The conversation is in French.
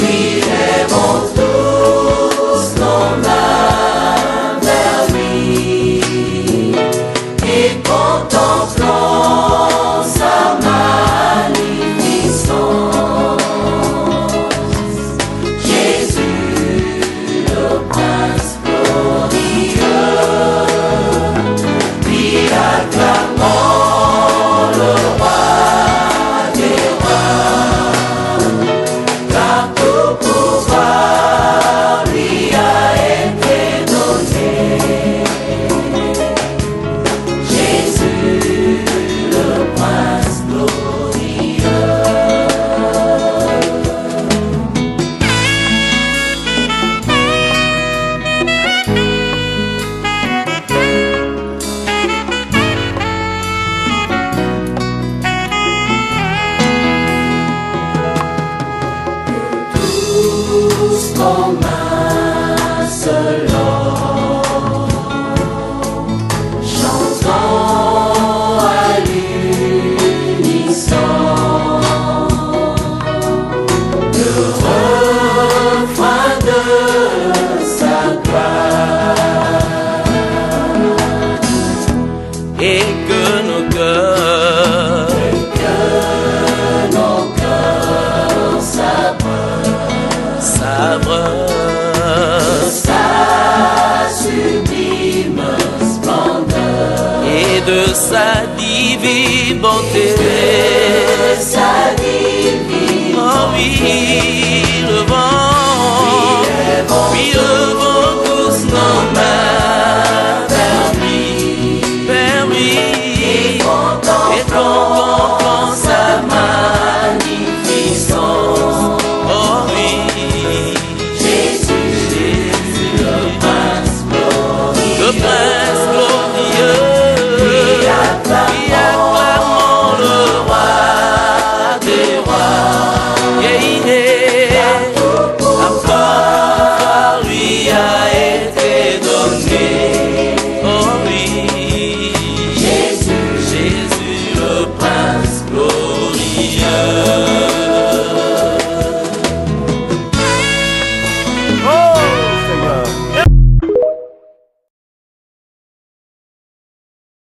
Oui, lèvons tous nos mains vers lui et contemplons sa magnificence. Jésus, le Prince glorieux, lui acclamons le roi des rois, car tout pouvoir lui a été donné. Jésus, le Prince glorieux. Tous nos mains